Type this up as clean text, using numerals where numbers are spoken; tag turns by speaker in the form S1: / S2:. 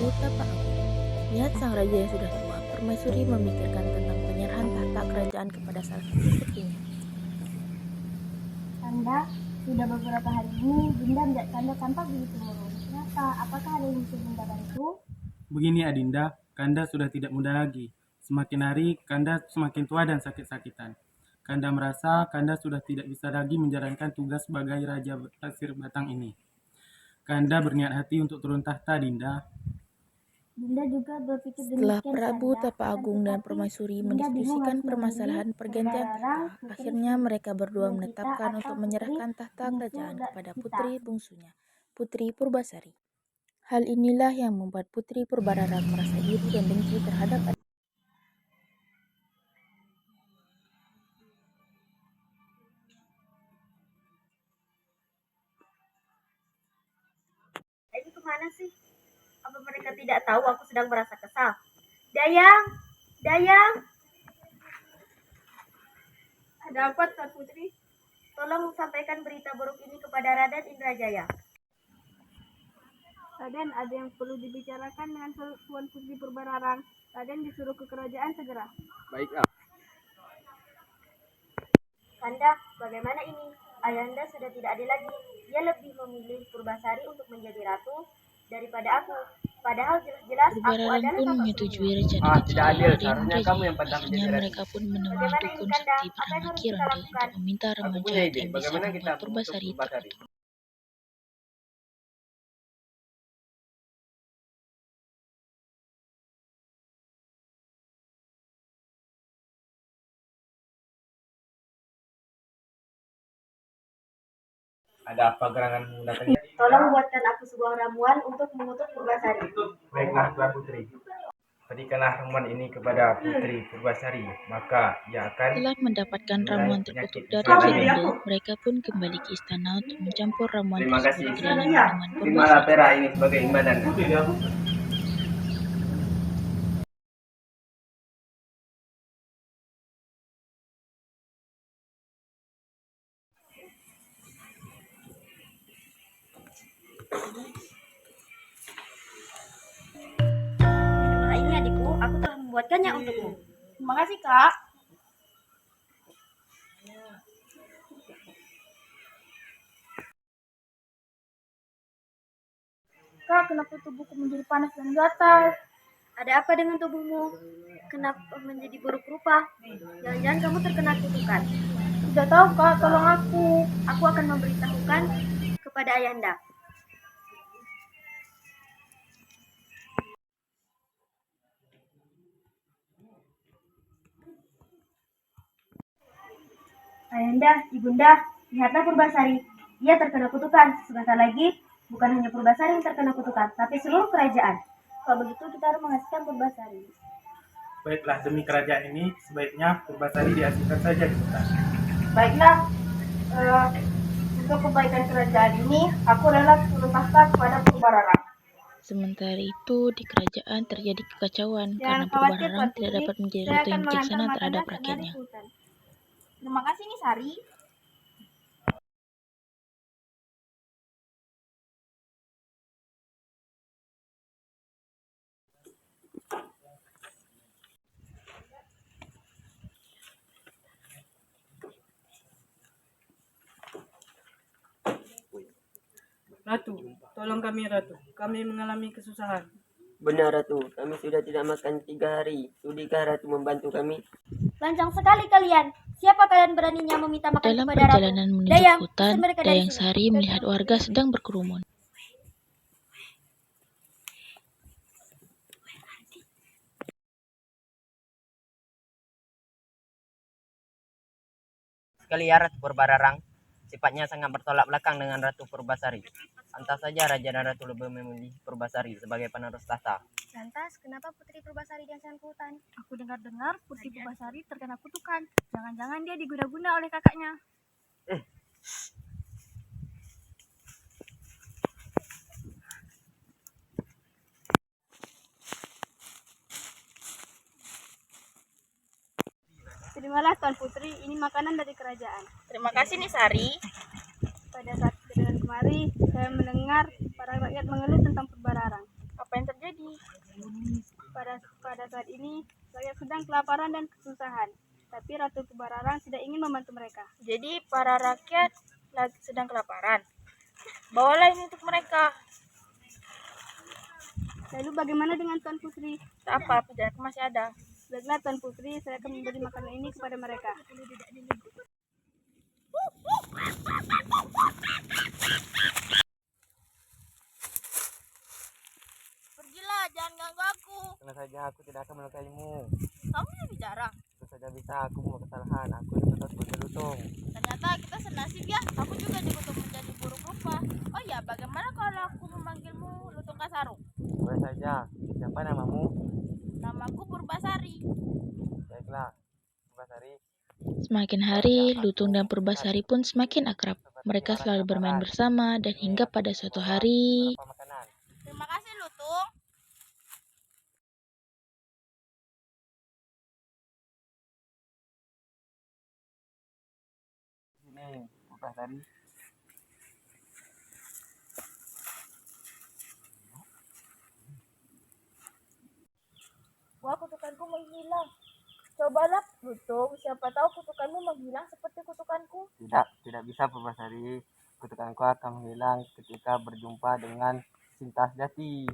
S1: Prabu Tapa Agung. Lihat sang raja yang sudah tua, permaisuri memikirkan tentang penyerahan tahta kerajaan kepada salah satu putrinya.
S2: Kanda, sudah beberapa hari ini Dinda melihat Kanda tampak begitu murung. Kenapa? Apakah ada yang bisa Dinda bantu?
S3: Begini Adinda, Kanda sudah tidak muda lagi. Semakin hari, Kanda semakin tua dan sakit-sakitan. Kanda merasa Kanda sudah tidak bisa lagi menjalankan tugas sebagai Raja Pasir Batang ini. Kanda berniat hati untuk turun tahta, Dinda.
S2: Dinda juga berpikir
S1: Setelah
S2: demikian,
S1: Prabu
S2: Kanda.
S1: Tapa Agung dan
S2: Tetapi
S1: Permaisuri
S2: Dinda bingung
S1: mendiskusikan
S2: harus
S1: permasalahan
S2: memilih
S1: pergantian
S2: Purbararang,
S1: tahta,
S2: putri
S1: akhirnya mereka berdua
S2: Sri
S1: menetapkan
S2: atau
S1: untuk
S2: putri
S1: menyerahkan tahta
S2: bungsu
S1: kerajaan kepada
S2: kita.
S1: putri bungsunya, Putri Purbasari. Hal inilah yang membuat Putri Purbararang merasa iri dan dengki terhadap adiknya.
S4: Ini kemana sih? Apa mereka tidak tahu aku sedang merasa kesal? Dayang, Dayang. Ada apa, Tuan Putri? Tolong sampaikan berita buruk ini kepada Raden Indrajaya.
S2: Raden, ada yang perlu dibicarakan dengan Tuan Putri Purbararang. Raden disuruh ke kerajaan segera.
S5: Baiklah.
S4: Kanda, bagaimana ini? Ayahanda sudah tidak adil lagi. Dia lebih memilih Purbasari untuk menjadi ratu daripada aku. Padahal jelas-jelas aku
S1: Purbararang
S4: adalah
S1: pun
S4: kakak
S1: menyetujui
S4: sulungnya.
S1: rencana
S5: Tidak
S1: kecil
S5: adil.
S1: Raden
S5: Seharusnya kamu
S1: Indrajaya.
S5: yang pantas
S1: Akhirnya
S5: menjadi ratu.
S1: mereka pun menemui
S4: Bagaimana
S1: dukun
S4: ini, Kanda?
S1: sakti
S4: Apa yang
S1: bernama
S4: harus kita
S1: Kiranda
S4: lakukan?
S1: untuk meminta
S5: Aku
S1: ramuan
S5: punya
S1: jahat
S5: ide.
S1: yang bisa
S5: Bagaimana kita
S1: membuat
S5: mengutus
S1: Purbasari
S5: Purbasari?
S1: terkutuk.
S5: Ada apa gerangan mendatangi?
S4: Tolong buatkan aku sebuah ramuan untuk mengutuk Purbasari.
S5: Baiklah, Tuan Putri. Berikanlah ramuan ini kepada Putri Purbasari, maka ia akan
S1: Setelah mendapatkan ramuan terkutuk dari
S5: Terima
S1: Kiranda, mereka pun kembali ke istana untuk mencampur ramuan
S5: Terima
S1: tersebut
S5: kasih.
S1: ke dalam minuman
S5: Terimalah
S1: Purbasari.
S5: perak ini sebagai imbalan.
S4: Nah ini adikku, aku telah membuatkannya untukmu.
S2: Terima kasih, Kak. Kak, kenapa tubuhku menjadi panas dan gatal?
S4: Ada apa dengan tubuhmu? Kenapa menjadi buruk rupa? Jangan-jangan kamu terkena kutukan.
S2: Tidak tahu, Kak. Tolong aku.
S4: Aku akan memberitahukan kepada Ayahanda. Ayahanda, Ibunda, lihatlah Purbasari. Ia terkena kutukan. Sebentar lagi, bukan hanya Purbasari yang terkena kutukan, tapi seluruh kerajaan. Kalau begitu, kita harus menghasilkan Purbasari.
S3: Baiklah, demi kerajaan ini, sebaiknya Purbasari diasingkan saja di hutan.
S2: Baiklah, untuk kebaikan kerajaan ini, aku rela turun tahta kepada Purbararang.
S1: Sementara itu, di kerajaan terjadi kekacauan karena
S2: Jangan khawatir,
S1: Purbararang
S2: Tuan
S1: tidak
S2: Putri.
S1: dapat menjadi
S2: Saya
S1: ratu
S2: akan
S1: yang bijaksana
S2: mengantar
S1: terhadap
S2: makanan
S1: rakyatnya.
S2: dari hutan. Terima kasih, Nisari.
S6: Ratu, tolong kami Ratu. Kami mengalami kesusahan.
S7: Benar Ratu, kami sudah tidak makan 3 hari. Sudikah Ratu membantu kami?
S4: Lancang sekali kalian. Siapa kalian beraninya meminta makan
S1: Dalam
S4: kepada ratu?
S1: perjalanan menuju
S4: Dayang,
S1: hutan,
S4: usir mereka dari
S1: Dayang
S4: sini.
S1: Sari melihat warga sedang berkerumun.
S7: Sekali ya Ratu Purbararang, sifatnya sangat bertolak belakang dengan Ratu Purbasari. Pantas saja Raja dan Ratu lebih memilih Purbasari sebagai penerus tahta.
S4: Lantas, kenapa Putri Purbasari diasingkan ke hutan?
S2: Aku dengar-dengar Putri Purbasari terkena kutukan. Jangan-jangan dia diguna-guna oleh kakaknya. Terimalah Tuan Putri, ini makanan dari kerajaan.
S6: Terima kasih Nisari.
S2: Pada saat kedatangan kemari, saya mendengar para rakyat mengeluh tentang Purbararang.
S8: apa yang terjadi? Pada saat ini, rakyat sedang kelaparan dan kesusahan. Tapi Ratu Purbararang tidak ingin membantu mereka.
S1: Jadi para rakyat lagi sedang kelaparan. Bawalah ini untuk mereka.
S8: Lalu bagaimana dengan Tuan Putri?
S1: Tak apa, pijaku masih ada.
S8: Baiklah Tuan Putri, saya akan memberi makanan ini kepada mereka.
S1: Pergilah, jangan ganggu aku.
S7: Tenang saja, aku tidak akan melukaimu.
S1: Kamu yang bicara.
S7: Tentu saja bisa, aku membuat kesalahan. Aku dikutuk sebagai lutung.
S1: Ternyata kita senasib ya. Aku juga dikutuk menjadi buruk rupa. Oh ya, bagaimana kalau aku memanggilmu Lutung Kasarung?
S7: Boleh saja. Siapa namamu?
S1: Namaku Purbasari.
S7: Baiklah, Purbasari.
S9: Semakin hari, Lutung dan Purbasari pun semakin akrab. Mereka selalu bermain bersama dan hingga pada suatu hari...
S7: Apa makanan?
S1: Terima kasih Lutung.
S7: Sini, Purbasari.
S1: Wah, kutukanku menghilang. Cobalah Lutung, siapa tahu kutukanmu menghilang seperti kutukanku.
S7: Tidak bisa Purbasari. Kutukanku akan menghilang ketika berjumpa dengan cinta sejati.